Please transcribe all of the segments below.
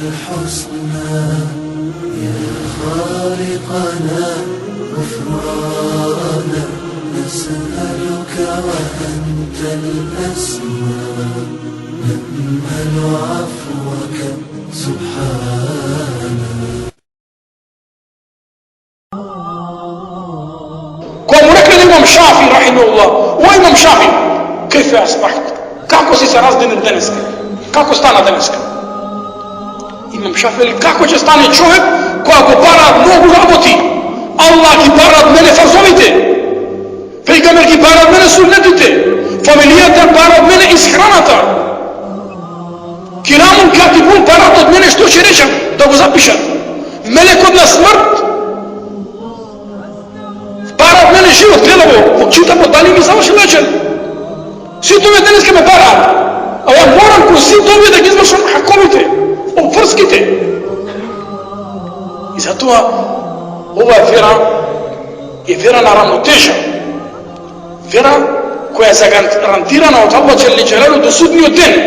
الحسنى يا خالقنا غفرانا نسألك وأنت الأسمى نأمل عفوك سبحانك. Imam Šafi, rahimahullah, o Imam Šafi, kejfe asbahit, kako si se razdenil deneska, kako stana deneska? Imam Šafi veli, kako će stane čovjek koja go para mnogo raboti, Allah ki para od mene farzovite, pejgamber ki para od mene sunnetite, familijata para od mene ishranata, kiramun katibun para od mene što će reći, da go zapišat, melek od na smrt, mene život gledamo, čitamo da li mi završi večer. Svi to deneske me para, a ja moram kroz svi to da ga izvršam hakovite, oprskite. I zato ova je vera na ravnoteža. Vera koja je zagarantirana od Allah Đelešanu do sudnjeg dana.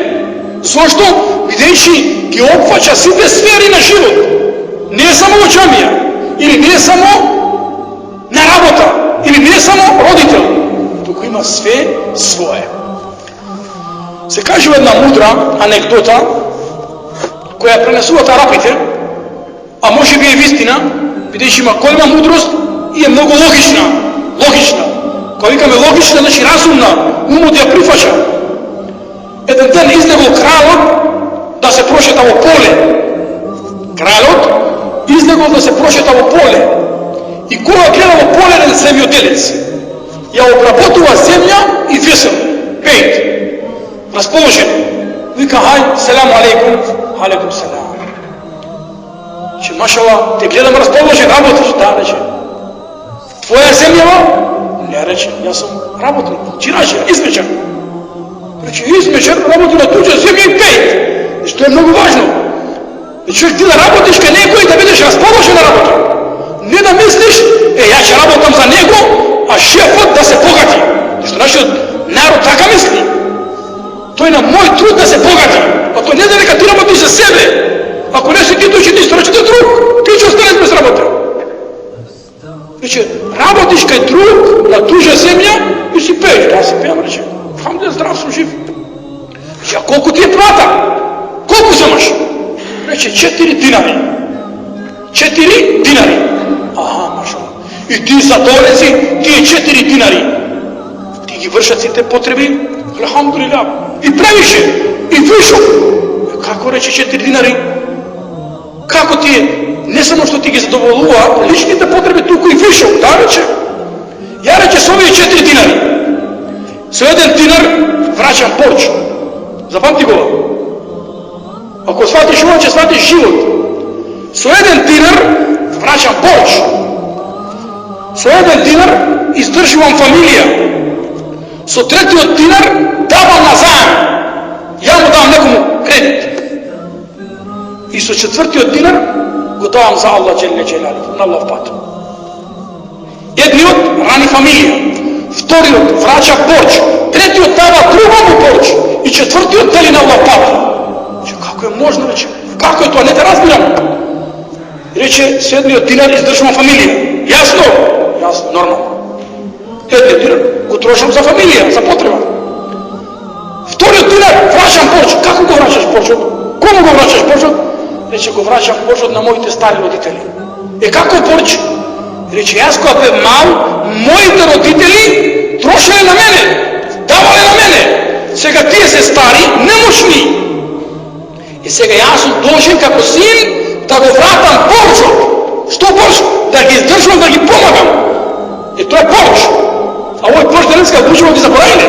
Zašto? Videći ki opfaća sve sferi na život. Nije samo džamija, ili nije samo na rabota, ili nije samo roditelj, dok ima sve svoje. Se kaže jedna mudra anegdota koja je prenesuvata Arapite, a može bi je istina, vidiš ima kolima mudrost i je mnogo logična. Koja vikame logična, znači razumna, umut je prihvaća. Jedan dan iznego kralot da se prošetavo pole. Kralot iznego da se prošetavo pole. I koga gledamo poleden zemljodelec. Ja obrabotova zemlja i vesel. 5. Raspoložen. Vika, haj, selamu alaikum. Alaikum salam. Če, mašala, te gledam raspoložen, rabotiš. Da, reče. Tvoja zemlja? Ne, reče, ja sam rabotnik. Čirače, izmečar. Reče, izmečar, raboti na tuđe zemlje i 5. Što je mnogo važno. Znači, ti da rabotiš ka neko i da vidiš raspoložen na rabotu. Ne da misliš, ja će rabotam za nego, a šefot da se bogati. Što naš narod taka misli. To je na moj trud da se bogati. A to ne da neka ti rabotiš za sebe. Ako nesi ti to će ti stročiti drug, ti će ostaneš bez rabote. Reče, rabotiš kaj drug na tuđa zemlja i si peš. Da si pejem, reče, alhamdulillah, zdrav sam živ. Reče, a koliko ti je plata? Koliko zamaš? Reče, 4 dinari. 4 dinari. Aha, mašala. I ti zadovoljen si, ti je 4 dinari. Ti gi vršat si te potrebe, alhamdulillah. I previše, i više. Kako reče 4 dinari? Kako ti je, ne samo što ti gi zadovoljava, lični te potrebe tu koji više. Da reče? Ja reče, s ove 4 dinari. S jedan dinar vraćam porč. Zapamti go. Ako shvatiš ovo, će shvatiš život. S jedan dinar vraćam porč. S jedan dinar izdrživam familija. S treti od dinar davam na zajam. Ja mu dam nekomu kredit. I s četvrti od dinar go davam za Allah Đelešanu, na Allah patu. Jedni od rani familija. Vtori od vraća porč. Treti od dava drugomu porč. I četvrti od deli na Allah patu. Kako je možno reći? Kako je to? Ne te razbiram. Reče, 7 od dinar izdržavam familiju. Jasno? Jasno, normalno. 1 dinar go trošam za familiju, za potreba. 2 dinar vraćam porč. Kako go vraćaš porč? Komu go vraćaš porč? Reče, go vraćam porč na mojite stari roditelji. Kako porč? Reče, jaz ko je mal, mojite roditelji trošili na mene, davali na mene. Сега тие се стари, немощни. И сега јас сум должен како син да го вратам порчот. Што порч? Да ги издржувам, да ги помагам. И тоа е порч. А овој порч денеска луѓето ги заборавиле.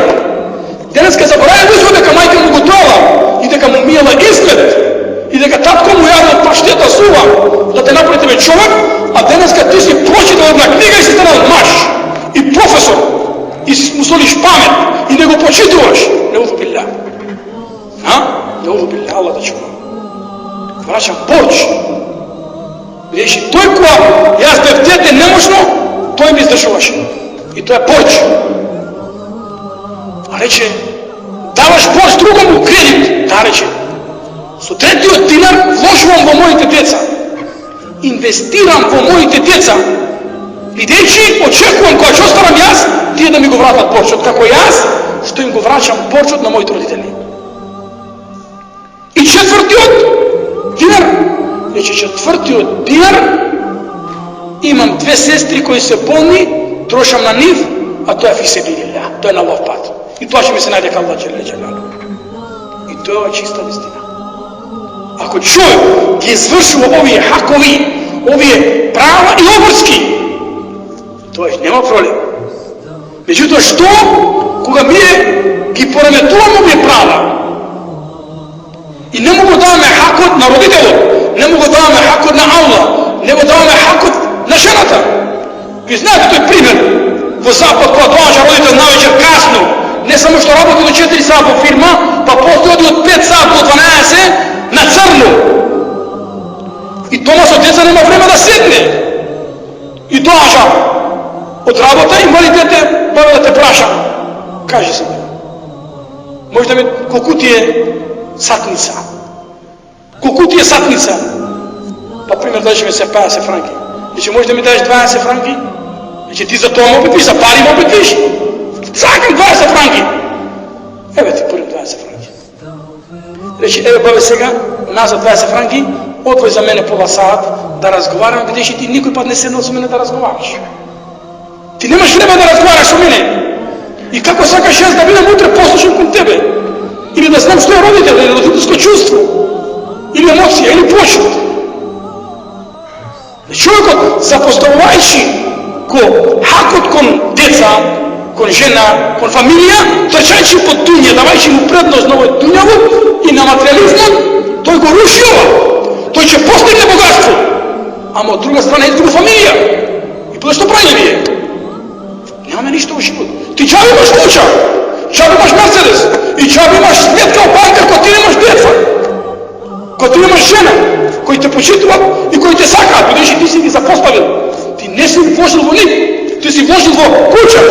Денеска заборавиле луѓето дека мајка му готова и дека му миела изглед и дека татко му јадел паштета сува да те направи тебе човек, а денеска ти си прочитал една книга и си станал маж и професор и си му солиш памет и не го почитуваш. Неузу билля. Неузу билля, Аллах да чува. Врачам порч. Видиш, тој кога јас бев дете немошно, тој ми издржуваше. И тоа е порч. А рече, даваш порч другому кредит. Да, рече. С Со третиот динар вложувам во моите деца. Инвестирам во моите деца. Бидејќи очекувам кога ќе оставам јас, тие да ми го вратат порчот, како јас што им го враќам порчот на моите родители. И четвртиот динар, четвртиот динар, имам две сестри кои се болни, трошам на нив, а тоа е фисебилилля, тоа е на Аллах пат. И тоа ќе ми се најде кај Аллах џеле џелалу. И тоа е чиста вистина. Ако човек ги извршува овие хакови, овие права и обврски, тоа нема проблем. Меѓутоа, што кога ние ги пореметуваме овие права и не му го даваме хакот на родителот, не му го даваме хакот на Аллах, не го даваме хакот на жената. Ви знаете тој пример во Запад, кога доаѓа родител навечер касно, не само што работи до 4 сата во фирма, па после оди од 5 сата до 12 на црно. И дома со деца нема време да седне. И доаѓа од работа и мали дете, бабе да те праша. Кажи се, може да ми, колку ти е сатница? Колку ти е сатница? Па пример дадеш ми се 50 франки. Значи може да ми дадеш 20 франки? Значи ти за тоа ме опитвиш, за пари ме опитвиш? Сакам 20 франки. Еве ти първим 20 франки. Речи, еве бабе сега, назад 20 франки, одвој за мене пола саат да разговарам, бидејќи ти никој пат не седнал со мене да разговараш. Ти немаш време да разговараш со мене. И како сакаш јас да бидам утре послушен кон тебе? Или да знам што е родител, или родителско чувство, или емоција, или почет. Човекот, запоставувајќи го хакот кон деца, кон жена, кон фамилија, трчајќи под дуња, давајќи му предност на овој дуњавот и на материализмот, тој го руши ова. Тој ќе постигне богатство, ама од друга страна изгуби фамилија. И пое што прави вие? Нямаме ништо во живот. Ти џабе имаш куќа, џабе имаш Мерцедес, и џабе имаш сметка во банка кога ти немаш деца, кога ти немаш жена, кои те почитуват и кои те сакаат, бидејќи ти си ги запоставил. Ти не си вложил во нив, ти си вложил во куќа.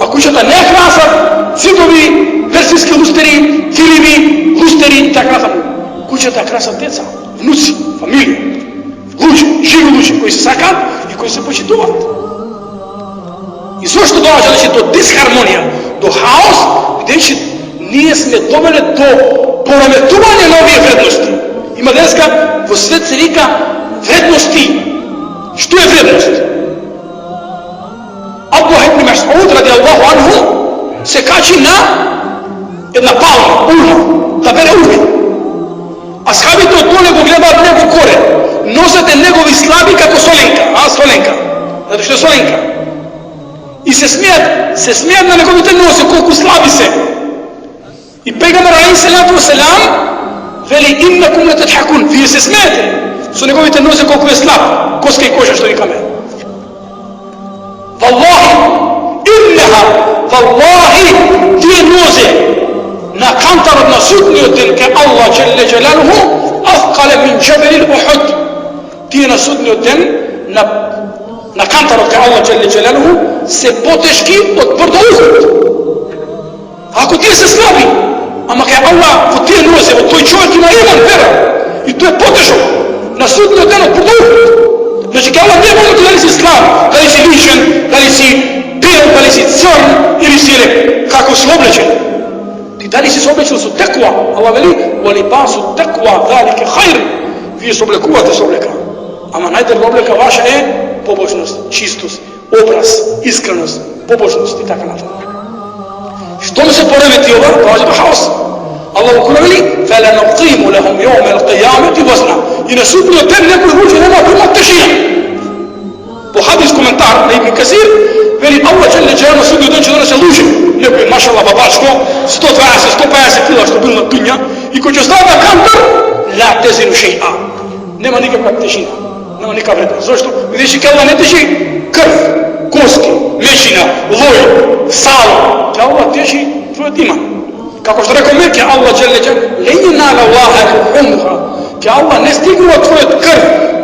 А куќата не е краса, цидови, персиски лустери, филими, лустери и така натаму. Куќата е краса деца, внуци, фамилија, луѓе, живи луѓе кои се сакаат и кои се почитуваат. И зошто доаѓа до дисхармонија, до хаос, бидејќи ние сме довеле до пореметување на овие вредности. Има денеска во свет се река вредности. Што е вредност? Абдуллах ибн Мас'уд радијаллаху анху се качи на една палма, урва, да бере урви. Асхабите од доле го гледаат него горе, носете негови слаби како соленка, соленка, затоа што е соленка. И се смеат на неговите нозе, колку слаби се. И пегамбер алейхиссалату васелам вели иннакум латадхакун, вие се смеете со неговите нозе колку е слаб, коска и кожа што викаме. Валлахи, иннаха, валлахи, тие нозе на кантарот на судниот ден ке Аллах џеле џелалуху афкале мин џабелил Ухуд. Тие на судниот ден на кантарот ке Аллах џеле џелалуху се потешки од брдо Ухуд. Ако тие се слаби, ама ке Аллах во тие нозе, во тој човек има иман, вера, и тој е потешок на судниот ден од брдо Ухуд. Значи ке Аллах не може дали си слаб, дали си личен, дали си бел, дали си црн, или си како си облечен. Ти дали си се облечен со теква, Аллах вели, валибасу теква, далике хајр, вие се облекувате со облека. Ама најдобра облека ваша е побожност, чистост, образ, искреност, побожност и така натаму. Што му се поремети ова, доаѓа до хаос. Аллах го вели, фаленуқиму лехум јаумел қијамати вазна. И на судниот ден некои луѓе нема да имат тежина. По хадис коментар на Ибн Касир, вели Аллах џеле џелалуху на судниот ден ќе донесе луѓе. Некој машалла бабачко, 120-150 кила што бил на дуња, и кој ќе стави на кантар, ла тезину шеја. Нема никаква тежина, нема никаква вредност. Зошто? Видиш ке Аллах не тежи крв, коски, мешина, лој, сало. Ке Аллах тежи твојот иман. Како што рекол Меке, Аллах џеле џелалуху, лен јенала Аллаха лухумуха. Ке Аллах не стигнува твојот крв,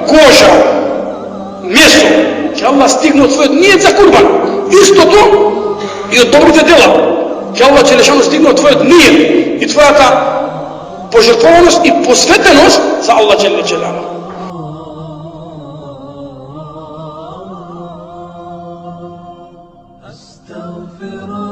кожа, месо. Ке Аллах стигнува твојот нијет за курбан. Истото и од добрите дела. Ке Аллах џеле џелалуху стигнува твојот нијет и твојата požrtvovanost i posvetenost za Allah dželle dželaluhu. أستغفر